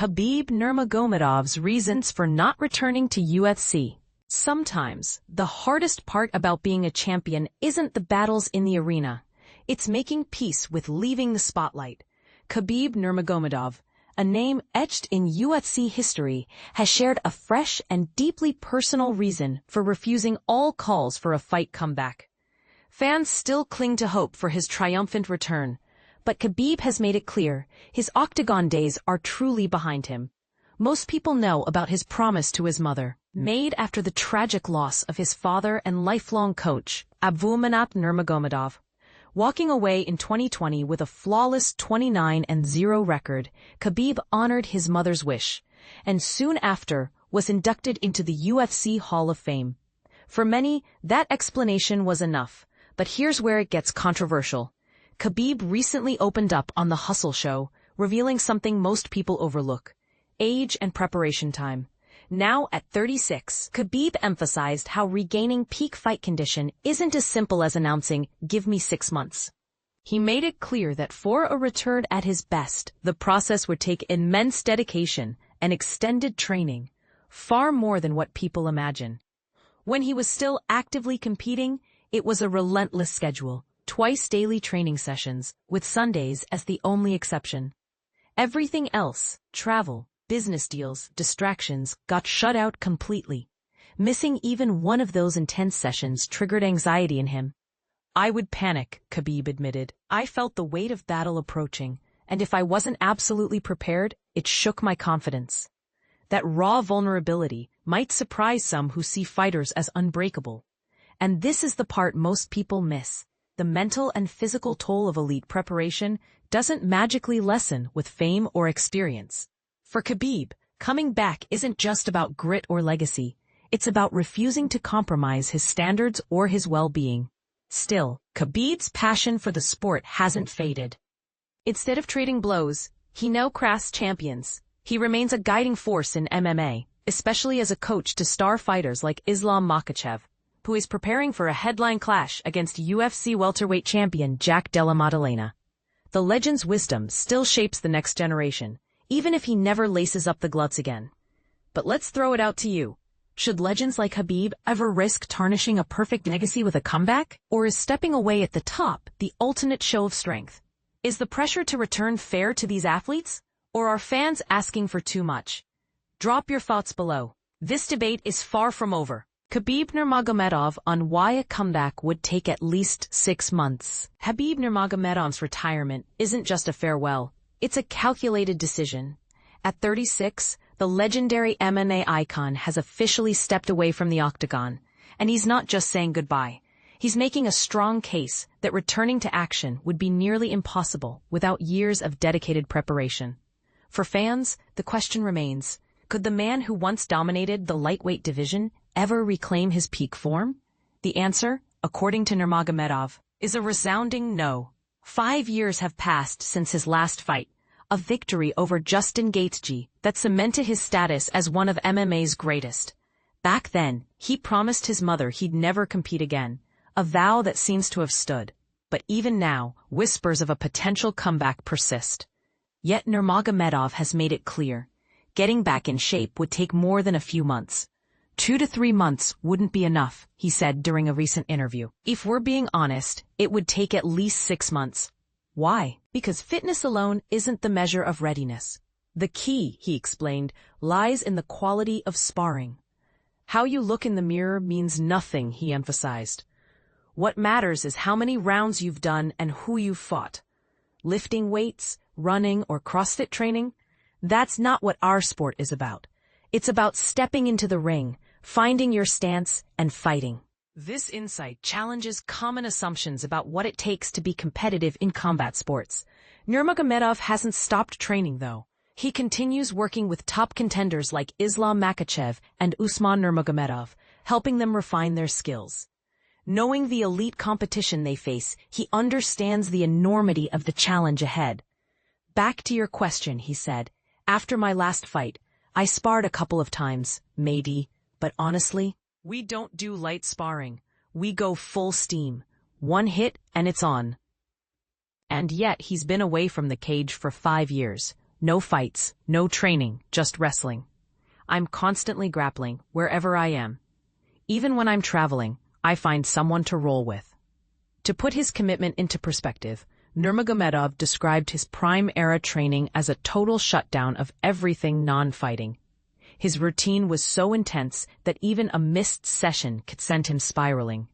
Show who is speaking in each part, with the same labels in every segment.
Speaker 1: Khabib Nurmagomedov's reasons for not returning to UFC. Sometimes, the hardest part about being a champion isn't the battles in the arena. It's making peace with leaving the spotlight. Khabib Nurmagomedov, a name etched in UFC history, has shared a fresh and deeply personal reason for refusing all calls for a fight comeback. Fans still cling to hope for his triumphant return, but Khabib has made it clear his octagon days are truly behind him. Most people know about his promise to his mother, made after the tragic loss of his father and lifelong coach, Khabib Nurmagomedov. Walking away in 2020 with a flawless 29-0 record, Khabib honored his mother's wish, and soon after was inducted into the UFC Hall of Fame. For many, that explanation was enough, but here's where it gets controversial. Khabib recently opened up on The Hustle Show, revealing something most people overlook: age and preparation time. Now at 36, Khabib emphasized how regaining peak fight condition isn't as simple as announcing, "Give me 6 months." He made it clear that for a return at his best, the process would take immense dedication and extended training, far more than what people imagine. When he was still actively competing, it was a relentless schedule, twice daily training sessions, with Sundays as the only exception. Everything else, travel, business deals, distractions, got shut out completely. Missing even one of those intense sessions triggered anxiety in him. "I would panic," Khabib admitted. "I felt the weight of battle approaching, and if I wasn't absolutely prepared, it shook my confidence." That raw vulnerability might surprise some who see fighters as unbreakable. And this is the part most people miss. The mental and physical toll of elite preparation doesn't magically lessen with fame or experience. For Khabib, coming back isn't just about grit or legacy. It's about refusing to compromise his standards or his well-being. Still, Khabib's passion for the sport hasn't faded. Instead of trading blows, he now crafts champions. He remains a guiding force in MMA, especially as a coach to star fighters like Islam Makhachev, who is preparing for a headline clash against UFC welterweight champion Jack Della Maddalena. The legend's wisdom still shapes the next generation, even if he never laces up the gloves again. But let's throw it out to you. Should legends like Khabib ever risk tarnishing a perfect legacy with a comeback? Or is stepping away at the top the ultimate show of strength? Is the pressure to return fair to these athletes? Or are fans asking for too much? Drop your thoughts below. This debate is far from over. Khabib Nurmagomedov on why a comeback would take at least 6 months. Khabib Nurmagomedov's retirement isn't just a farewell. It's a calculated decision. At 36, the legendary MMA icon has officially stepped away from the octagon, and he's not just saying goodbye. He's making a strong case that returning to action would be nearly impossible without years of dedicated preparation. For fans, the question remains, could the man who once dominated the lightweight division ever reclaim his peak form? The answer, according to Nurmagomedov, is a resounding no. 5 years have passed since his last fight, a victory over Justin Gaethje that cemented his status as one of MMA's greatest. Back then, he promised his mother he'd never compete again, a vow that seems to have stood. But even now, whispers of a potential comeback persist. Yet Nurmagomedov has made it clear, getting back in shape would take more than a few months. 2 to 3 months wouldn't be enough, he said during a recent interview. If we're being honest, it would take at least 6 months. Why? Because fitness alone isn't the measure of readiness. The key, he explained, lies in the quality of sparring. How you look in the mirror means nothing, he emphasized. What matters is how many rounds you've done and who you've fought. Lifting weights, running, or CrossFit training? That's not what our sport is about. It's about stepping into the ring, finding your stance, and fighting. This insight challenges common assumptions about what it takes to be competitive in combat sports. Nurmagomedov hasn't stopped training, though. He continues working with top contenders like Islam Makhachev and Usman Nurmagomedov, helping them refine their skills. Knowing the elite competition they face, he understands the enormity of the challenge ahead. "Back to your question," he said. "After my last fight, I sparred a couple of times, maybe, but honestly, we don't do light sparring. We go full steam. One hit and it's on." And yet he's been away from the cage for 5 years. No fights, no training, just wrestling. I'm constantly grappling, wherever I am. Even when I'm traveling, I find someone to roll with. To put his commitment into perspective, Nurmagomedov described his prime-era training as a total shutdown of everything non-fighting. His routine was so intense that even a missed session could send him spiraling.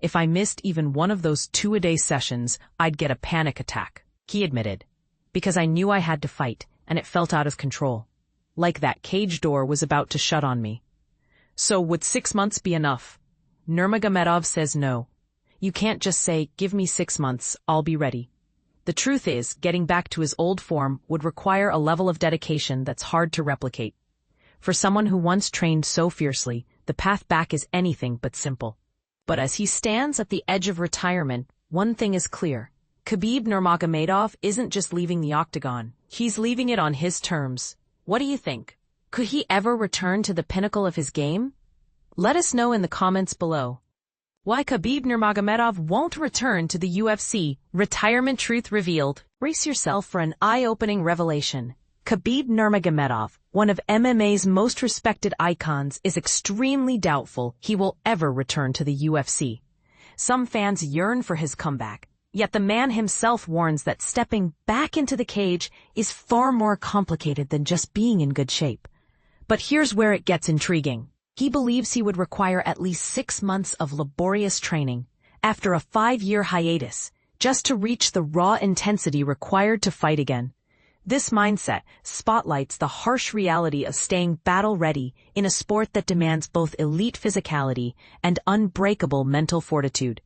Speaker 1: If I missed even one of those 2-a-day sessions, I'd get a panic attack, he admitted, because I knew I had to fight, and it felt out of control. Like that cage door was about to shut on me. So would 6 months be enough? Nurmagomedov says no. You can't just say, give me 6 months, I'll be ready. The truth is, getting back to his old form would require a level of dedication that's hard to replicate. For someone who once trained so fiercely, the path back is anything but simple. But as he stands at the edge of retirement, one thing is clear. Khabib Nurmagomedov isn't just leaving the octagon. He's leaving it on his terms. What do you think? Could he ever return to the pinnacle of his game? Let us know in the comments below. Why Khabib Nurmagomedov won't return to the UFC, retirement truth revealed. Brace yourself for an eye-opening revelation. Khabib Nurmagomedov, one of MMA's most respected icons, is extremely doubtful he will ever return to the UFC. Some fans yearn for his comeback, yet the man himself warns that stepping back into the cage is far more complicated than just being in good shape. But here's where it gets intriguing. He believes he would require at least 6 months of laborious training, after a 5-year hiatus, just to reach the raw intensity required to fight again. This mindset spotlights the harsh reality of staying battle-ready in a sport that demands both elite physicality and unbreakable mental fortitude.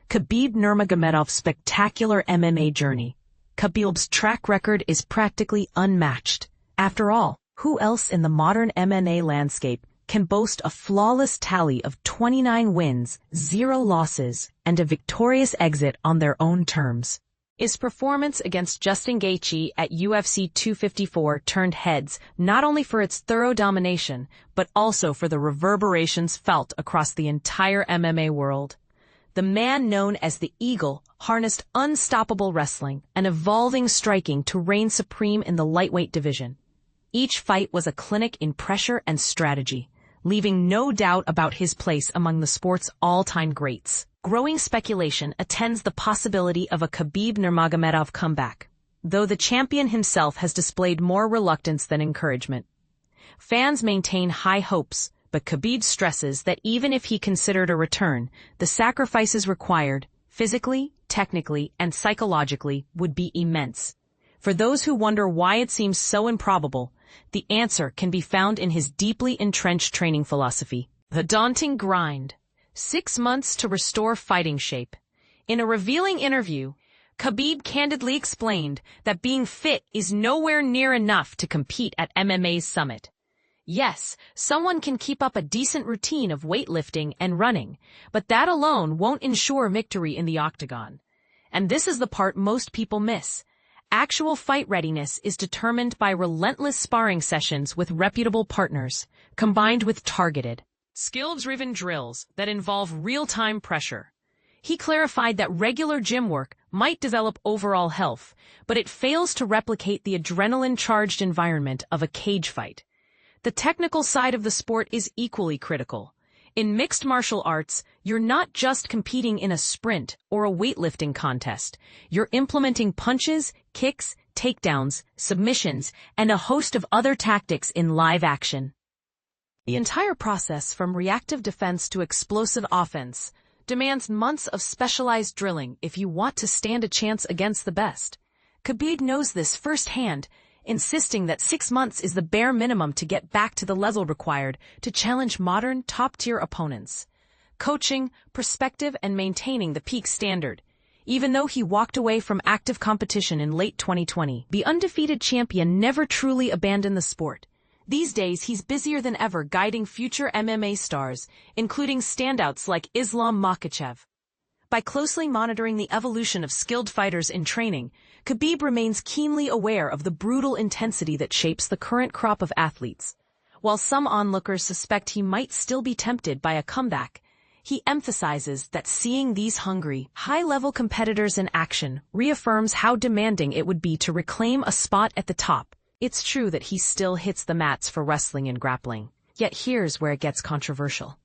Speaker 1: Khabib Nurmagomedov's spectacular MMA journey. Khabib's track record is practically unmatched. After all, who else in the modern MMA landscape can boast a flawless tally of 29 wins, 0 losses, and a victorious exit on their own terms? His performance against Justin Gaethje at UFC 254 turned heads not only for its thorough domination, but also for the reverberations felt across the entire MMA world. The man known as the Eagle harnessed unstoppable wrestling and evolving striking to reign supreme in the lightweight division. Each fight was a clinic in pressure and strategy, leaving no doubt about his place among the sport's all-time greats. Growing speculation attends the possibility of a Khabib Nurmagomedov comeback, though the champion himself has displayed more reluctance than encouragement. Fans maintain high hopes, but Khabib stresses that even if he considered a return, the sacrifices required, physically, technically, and psychologically, would be immense. For those who wonder why it seems so improbable, the answer can be found in his deeply entrenched training philosophy. The daunting grind. 6 months to restore fighting shape. In a revealing interview, Khabib candidly explained that being fit is nowhere near enough to compete at MMA's summit. Yes, someone can keep up a decent routine of weightlifting and running, but that alone won't ensure victory in the octagon. And this is the part most people miss. Actual fight readiness is determined by relentless sparring sessions with reputable partners, combined with targeted, skill-driven drills that involve real-time pressure. He clarified that regular gym work might develop overall health, but it fails to replicate the adrenaline-charged environment of a cage fight. The technical side of the sport is equally critical. In mixed martial arts, you're not just competing in a sprint or a weightlifting contest. You're implementing punches, kicks, takedowns, submissions, and a host of other tactics in live action. The entire process, from reactive defense to explosive offense, demands months of specialized drilling if you want to stand a chance against the best. Khabib knows this firsthand, insisting that 6 months is the bare minimum to get back to the level required to challenge modern, top-tier opponents. Coaching, perspective, and maintaining the peak standard. Even though he walked away from active competition in late 2020, the undefeated champion never truly abandoned the sport. These days, he's busier than ever guiding future MMA stars, including standouts like Islam Makhachev. By closely monitoring the evolution of skilled fighters in training, Khabib remains keenly aware of the brutal intensity that shapes the current crop of athletes. While some onlookers suspect he might still be tempted by a comeback, He emphasizes that seeing these hungry, high-level competitors in action reaffirms how demanding it would be to reclaim a spot at the top. It's true that he still hits the mats for wrestling and grappling. Yet here's where it gets controversial.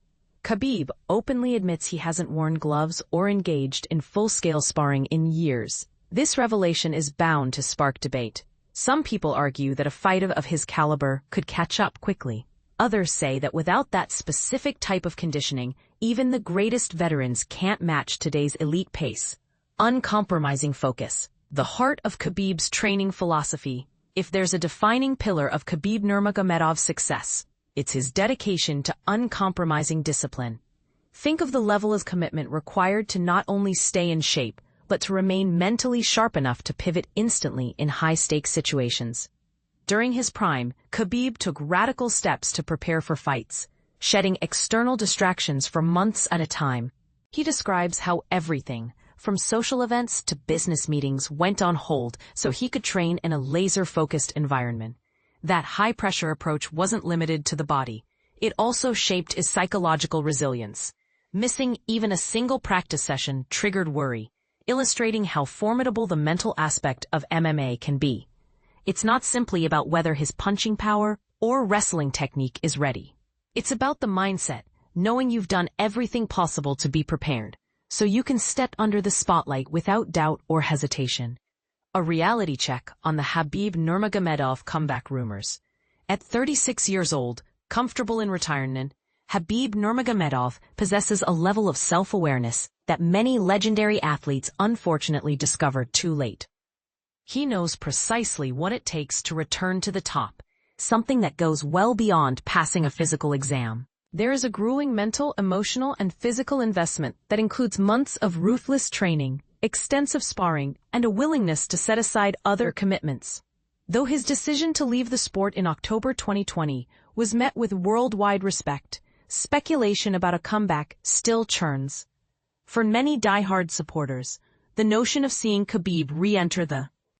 Speaker 1: Khabib openly admits he hasn't worn gloves or engaged in full-scale sparring in years. This revelation is bound to spark debate. Some people argue that a fighter of his caliber could catch up quickly. Others say that without that specific type of conditioning, even the greatest veterans can't match today's elite pace. Uncompromising focus. The heart of Khabib's training philosophy. If there's a defining pillar of Khabib Nurmagomedov's success, it's his dedication to uncompromising discipline. Think of the level of commitment required to not only stay in shape, but to remain mentally sharp enough to pivot instantly in high-stakes situations. During his prime, Khabib took radical steps to prepare for fights, shedding external distractions for months at a time. He describes how everything, from social events to business meetings, went on hold so he could train in a laser-focused environment. That high-pressure approach wasn't limited to the body. It also shaped his psychological resilience. Missing even a single practice session triggered worry, illustrating how formidable the mental aspect of MMA can be. It's not simply about whether his punching power or wrestling technique is ready. It's about the mindset, knowing you've done everything possible to be prepared, so you can step under the spotlight without doubt or hesitation. A reality check on the Khabib Nurmagomedov comeback rumors. At 36 years old, comfortable in retirement, Khabib Nurmagomedov possesses a level of self-awareness that many legendary athletes unfortunately discovered too late. He knows precisely what it takes to return to the top, something that goes well beyond passing a physical exam. There is a grueling mental, emotional, and physical investment that includes months of ruthless training, extensive sparring, and a willingness to set aside other commitments. Though his decision to leave the sport in October 2020 was met with worldwide respect, speculation about a comeback still churns. For many diehard supporters, the notion of seeing Khabib re-enter the